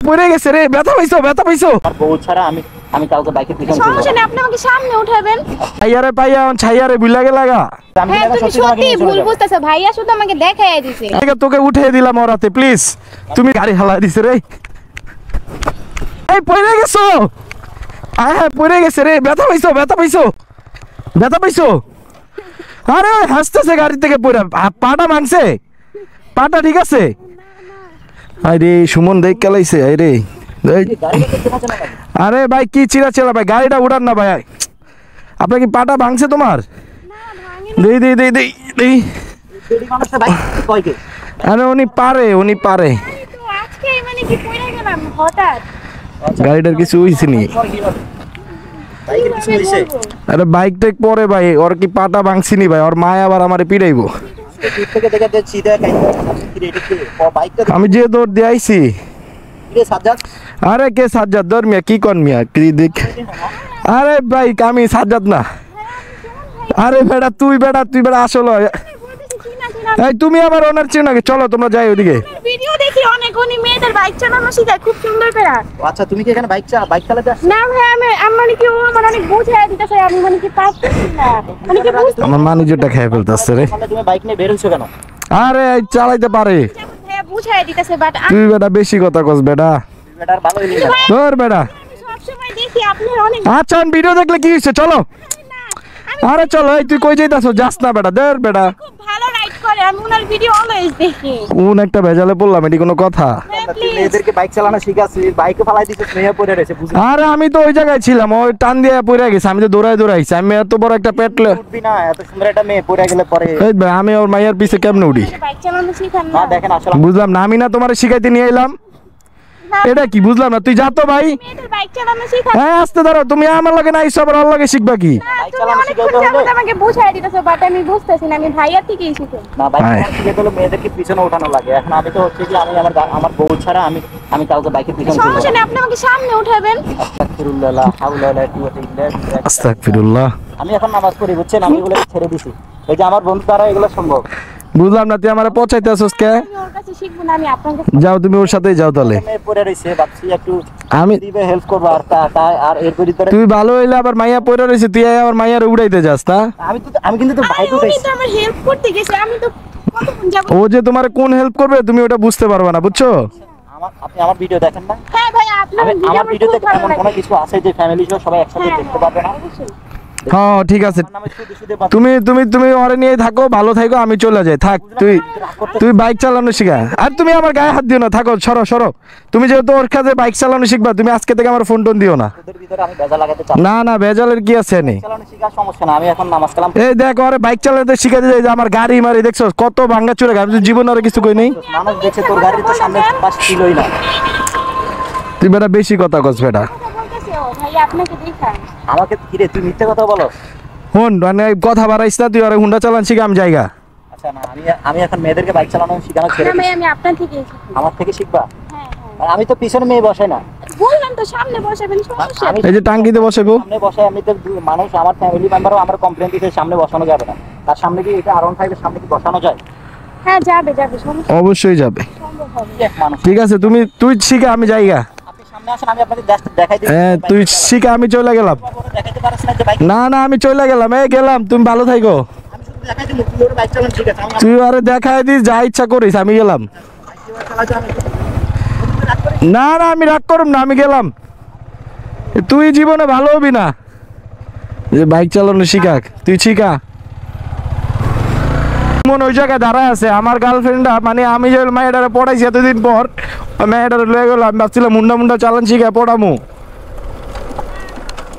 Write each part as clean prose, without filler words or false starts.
পড়ে গেছে রে, ব্যথা পাইছো ব্যথা পাইছো। আর বউ ছাড়া আমি আমি কাউকে বাইকের পিছনে সমস্যা নেই, আপনি আমাকে সামনে উঠাবেন। আইয়ারে পাইয়া ছাইয়ারে বুইলা গে লাগা। হ্যাঁ তুমি সত্যি ভুল বুঝতেছো, ভাইয়া শুধু আমাকে দেখাই দিছে। আগে তোকে উঠিয়ে দিলাম ওরাতে, প্লিজ তুমি গাড়ি হালাই দিছে রে। এই পড়ে গেছো, হ্যাঁ পড়ে গেছে রে, ব্যথা পাইছো ব্যথা পাইছো ব্যথা পাইছো। আরে হাসতেছে গাড়ি থেকে পড়ে, পাটা ভাঙছে, পাটা ঠিক আছে। আরে সুমন দেখ কেলাইছে। আরে আরে ভাই কি চিরা চেলা ভাই, গাড়িটা উড়ান না ভাই। আপনার কি পাটা ভাঙছে তোমার? দেই দেই দেই দেই দেই। আরে উনি পারে উনি পারে। আজকে মানে কি পড়ে গেলাম হঠাৎ। গাড়িটার কিছু হইছে নি? আরে বাইক টেক পরে ভাই, ওর কি পাটা ভাঙছিনি ভাই, ওর মা আবার আমারে পিড়াইবো। আমি যে দৌড় দিয়ে আইছি। আরে কে সাজ্জাদ? দৌড় মিয়া কি কর মিয়া কি দেখ। আরে ভাই আমি সাজ্জাদ না। আরে বেটা তুই আসলে এই তুমি আবার ওনার চেনা নাকি? চলো তোমরা যাই ওদিকে। ভিডিও দেখি অনেক, উনি মেয়েদের বাইক চালানো শিখায় খুব সুন্দর করে। আচ্ছা তুমি কি এখানে বাইক চালাতে আসছো? না ভাই আমি মানে কি ও মানে অনেক বুঝায় দিতেছে, আমি মানে কি পারছি না, মানে কি বুঝতে। আমার ম্যানেজারটা খেয়ে ফেলতেছে রে। তুমি বাইক নিয়ে বের হইছো কেন? আরে চালাইতে পারে, ভাইয়া বুঝায় দিতেছে বাট তুই বেটা বেশি কথা কস বেটা। বেটার ভালো হইলি না। ধর বেটা। আমি সব সময় দেখি আপনি অনেক আচ্ছা ভিডিও দেখলে কি হইছে? চলো আরে চলো। এই তুই কই যাইতাছ? যাস না বেটা, ধর বেটা। খুব ভালো রাইড করে, আমি ওনার ভিডিও অলওয়েজ দেখি। কোন একটা ভেজালে পড়লাম, এটি কোনো কথা? তুই মেয়েদেরকে বাইক চালানো শিখাচ্ছিস, বাইকে ফালাই দিছিস, মেয়ে পড়ে রয়েছে বুঝলি? আরে আমি তো ওই জায়গায় ছিলাম, ওই টান দিয়ে পড়ে গেছে, আমি তো দৌড়াইছি। আমি এত বড় একটা পেটলে উঠবি না, এত সুন্দর একটা মেয়ে পড়ে গেলে পরে। এই ভাই আমি ওর মাইয়ার পিছে কেমনে উঠি? বাইক চালানো শিখান না না দেখেন আসলে বুঝলাম না, আমি না তোমার শিখাইতে নিয়ে এলাম। না, এটা কি বুঝলাম না, তুই যা তো ভাই। মেয়েদের বাইক চালানো শিখান হ্যাঁ আসতে ধরো, তুমি আমার লাগে না আইসো, আবার ওর লাগে শিখবা কি? না, তুমি অনেকক্ষণ যাবত আমাকে বুঝাই দিতেছো বাট আমি বুঝতেছি না, আমি ভাইয়ার থেকেই শিখি। না বাইক চালানো শিখে গেলে মেয়েদেরকে পিছনে ওঠানো লাগে। এখন আমি তো হচ্ছে কি আমি আমার বউ ছাড়া আমি কাউকে বাইকের পিছনে সমস্যা নেই, আপনি আমাকে সামনে উঠাবেন। আস্তাগফিরুল্লাহ হাওলা ওয়ালা কুওয়াতা ইল্লা বিল্লাহ। আস্তাগফিরুল্লাহ। আমি এখন নামাজ পড়ি বুঝছেন, আমি এগুলো ছেড়ে দিছি। এই যে আমার বন্ধু দ্বারা এগুলো সম্ভব। বুঝলাম না, তুই আমারে পচাইতে আসছিস কে? আমি ওর কাছে শিখবো না, আমি আপনার কাছে। যাও তুমি ওর সাথেই যাও তাহলে। মেয়ে পড়ে রইছে, ভাবছি একটু আমি দিবে হেল্প করব। আর আর এর ভিতরে তুই ভালো হইলে আবার মাইয়া পড়ে রইছে, তুই আবার মাইয়ার উড়াইতে যাস না? আমি কিন্তু তো বাইক উনি উঠাইছি। তো আমার হেল্প করতে গেছে, আমি তো কতক্ষণ যাবো। ও যে তোমার কোন হেল্প করবে তুমি ওটা বুঝতে পারবে না, বুঝছো? আপনি আমার ভিডিও দেখেন না? হ্যাঁ ভাই আপনার ভিডিও আমার আমার ভিডিওতে খুব ভালো এমন লাগে। কোনো কিছু আছে যে ফ্যামিলি সহ সবাই একসাথে দেখতে পারবে না? অবশ্যই। হ্যাঁ ঠিক আছে, আমার নামে শুধু শুধু বাদ- তুমি তুমি তুমি ওরে নিয়ে থাকো, ভালো থাকো, আমি চলে যাই। থাক তুই বাইক চালানো শিখা। আর তুমি আমার গায়ে হাত দিও না, থাকো সরো সরো। তুমি যেহেতু ওর কাছে বাইক চালানো শিখবা, তুমি আজকে থেকে আমার ফোন টোন দিও না। ওদের ভিতরে আমি ভেজা লাগাতে চাই না না ভেজালের কি আছে নেই। চালানো শিখার সমস্যা না, আমি এখন নামাজ কালাম। এই দেখ ওরে বাইক চালাতে শিখাতে যাই, যে আমার গাড়ি মারি দেখছো কত ভাঙ্গা চুরে, আমি তো জীবন আর কিছু কই নেই। মানুষ দেখছে তোর গাড়ি তো সামনে পাশ ছিলই না। তুই বেটা বেশি কথা কস বেটা। কথা বলতেছে ও ভাই আপনাকে দেখান। আমাকে কিরে তুই মিথ্যে কথা বলো? হন মানে কথা বাড়াইস না, তুই ওরে হুন্ডা চালান শিখা, আমি জায়গা। আচ্ছা না আমি এখন মেয়েদেরকে বাইক চালানো শেখানো ছেড়ে না ভাই দিছি। আমি আপনার থেকেই শিখি। আমার থেকে শিখবা? হ্যাঁ হ্যাঁ আর আমি তো পিছনে মেয়ে বসাই না, বললাম তো সামনে বসাবেন, সমস্যা আমি এই যে টাঙ্কিতে বসাবো। সামনে বসাই। আমি তো মানুষ আমার ফ্যামিলি মেম্বারও আমার কমপ্লেন দিতে সামনে বসানো যাবে না। তার সামনে কি এটা আরন ফাইভের সামনে কি বসানো যায়? হ্যাঁ যাবে যাবে, সমস্যা অবশ্যই যাবে। সম্ভব হবে। এক মানুষ ঠিক আছে তুই শিখা, আমি জায়গা। আপনি সামনে আসেন, আমি আপনাকে দেখাই দিই। হ্যাঁ তুই শিখা, আমি চলে গেলাম। দেখাইতে পারছ না যে বাইক? না না আমি চলে গেলাম, এই গেলাম, তুমি ভালো থাকো। আমি শুধু দেখাই দিই তুই ওর বাইক চালানো ঠিক আছে। আমি তুই আরে দেখাই দিস যা ইচ্ছা করিস, আমি গেলাম। চালাতে আমি না না আমি রাগ করব না, আমি গেলাম। তুই জীবনে ভালো হবি না, যে বাইক চালানো শিখা, তুই শিখা। মন ওই জায়গায় দাঁড়ায় আছে আমার গার্লফ্রেন্ডটা, মানে আমি যে মেয়েটারে পড়াইছি এতদিন পর, ওই মেয়েটারে লয়ে গেলাম, আমি ভাবছিলাম মুন্ডা চালান শিখা পড়ামু।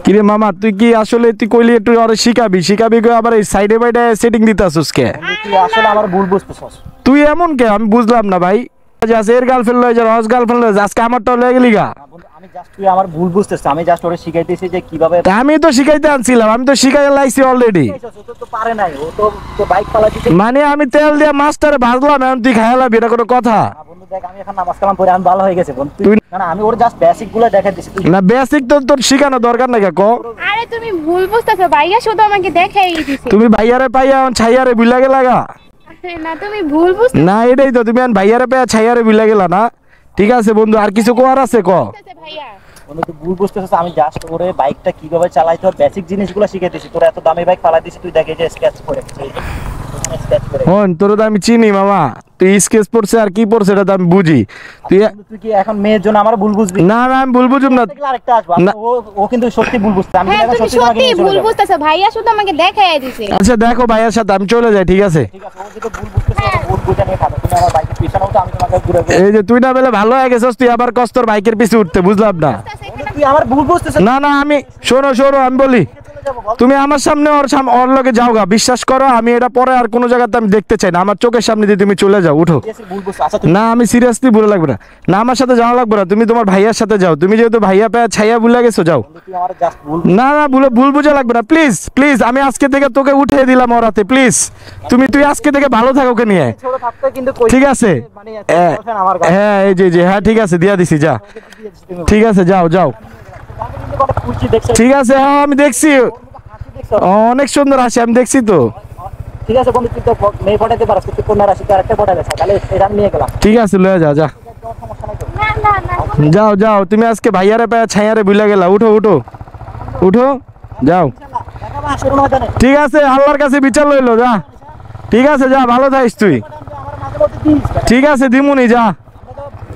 কিরে মামা তুই কি আসলে তুই কইলি একটু আরে শিখাবি কই আবার এই সাইডে বাইডে সেটিং দিতে আসছিস কে? তুই আসলে আমার ভুল বুঝতেছস। তুই এমন কে আমি বুঝলাম না ভাই। আজ এর গার্লফ্রেন্ড লয়ে যা, রস গার্লফ্রেন্ড লয়ে যা, আজকে আমারটা লয়ে গেলি গা। আমি জাস্ট তুই আমার ভুল বুঝতেছিস। আমি জাস্ট ওরে শিখাইতেছি যে কিভাবে। তা আমি তো শিখাইতে আনছিলাম, আমি তো শিখাই লাইছি অলরেডি। ও তো পারে নাই, ও তো বাইক চালাতে। মানে আমি তেল দিয়ে মাছটারে ভাজলাম, এখন তুই খাইলাবি, এটা কোনো কথা? বন্ধু দেখ আমি এখন নামাজ কালাম পড়ে আমি ভালো হয়ে গেছে বন্ধু। তুই না আমি ওর জাস্ট বেসিক গুলো দেখাই দিছি। তুই না বেসিক তো তোর শিখানো দরকার নাকি ক? আরে তুমি ভুল বুঝতেছো, ভাইয়া শুধু আমাকে দেখাই দিছে। তুমি ভাইয়ারে পাইয়া ছাইয়ারে বুইলা গেলা গা। আরে না তুমি ভুল বুঝতে। না এটাই তো, তুমি ভাইয়ারে পাইয়া ছাইয়ারে বুইলা গেলা না। ঠিক আছে বন্ধু, আর কিছু কোয়ার আছে ক? ভাইয়া বন্ধু তুই ভুল বুঝতেছিস, আমি জাস্ট করে বাইকটা কিভাবে চালাইতে হয় বেসিক জিনিসগুলো শিখে দিছি। তোর এত দামি বাইক পালাই দিছি, তুই দেখে যে স্কেচ করে দিছিস, এই যে ওখানে স্কেচ করে। হন তোর তো আমি চিনি মামা, তুই স্কেচ পড়ছে আর কি পড়ছে এটা তো আমি বুঝি। তুই বন্ধু, তুই কি এখন মেয়ের জন্য আমার ভুল বুঝবি? না না আমি ভুল বুঝুম না। দেখলে আরেকটা আসবে, না। ও কিন্তু সত্যি ভুল বুঝছে। আমি হ্যাঁ এখন তুমি সত্যি তোমাকে সত্যি নিয়ে চলে ভুল যাবো। বুঝতেছো, ভাইয়া শুধু আমাকে দেখাই দিছে। আচ্ছা দেখো ভাইয়ের সাথে আমি চলে যাই, ঠিক আছে? ঠিক আছে, ও যেটা ভুল বুঝতেছে ওটা ভুল বুঝে নিয়ে খাবে। তুমি আমার বাইকের পিছনে উঠো, আমি তোমাকে ঘুরে ঘুরে। এই যে তুই না বেলে ভালো হয়ে গেছিস, তুই আবার কষ্ট তোর বাইকের পিছে উঠতে, বুঝলাম না। বন্ধু, তুই আমার ভুল বুঝতেছিস। না না আমি শোনো শোনো আমি বলি, চলে যাবো বল। তুমি আমার সামনে ওর লগে যাও গা, বিশ্বাস করো আমি এটা পরে আর কোনো জায়গাতে আমি দেখতে চাই না, আমার চোখের সামনে দিয়ে তুমি চলে যাও, উঠো। Seriously ভুল বুঝছো। আচ্ছা তুই না আমি সিরিয়াসলি ভুলে লাগবে না, না আমার সাথে যাওয়া লাগবে না, তুমি তোমার ভাইয়ার সাথে যাও, তুমি যেহেতু ভাইয়া পায়া ছাইয়া ভুলে গেছো, যাও। বন্ধু, তুই আমার জাস্ট ভুল না না ভুল বুঝা লাগবে না, প্লিজ প্লিজ, আমি আজকে থেকে তোকে উঠিয়ে দিলাম ওর হাতে, প্লিজ। তুই আজকে থেকে ভালো থাকো ওকে নিয়ে, ছোট থাকতে কিন্তু কই ঠিক আছে? মানে girlfriend আমার কাছে হ্যাঁ এই যে হ্যাঁ ঠিক আছে, দিয়া দিছি, যা দিয়েছিস তুমি। ঠিক আছে, যাও যাও আমি কিন্তু কত খুশি দেখছো। ঠিক আছে, হ্যাঁ আমি দেখছি, হাসি দেখছো। অনেক সুন্দর হাসি, আমি দেখছি তো। ঠিক আছে বন্ধু, তুই তো মেয়ে পটাইতে পারছ, তুই কন্যা রাশি তো আরেকটা পটাই গেছে, তাহলে এটা আমি নিয়ে গেলাম। ঠিক আছে লয়ে যা, যা সমস্যা নাই তো। না না না যাও যাও, তুমি আজকে ভাইয়ারে পায়া ছাইয়ারে ভুলে গেলা, উঠো উঠো উঠো, যাও। দেখা বা আসর ময়দানে। ঠিক আছে, আল্লাহর কাছে বিচার লইলো, যা ঠিক আছে, যা ভালো থাকিস তুই, আমার মাঝে মধ্যে দিস। ঠিক আছে দিমুনি, যা।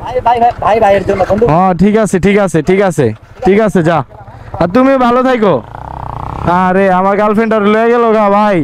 ভাই ভাই ভাই ভাইয়ের জন্য বন্ধু। হ্যাঁ ঠিক আছে ঠিক আছে ঠিক আছে ঠিক আছে, যা। আর তুমি ভালো থাকো। আরে আমার গার্লফ্রেন্ড আর লয়ে গেল গা ভাই।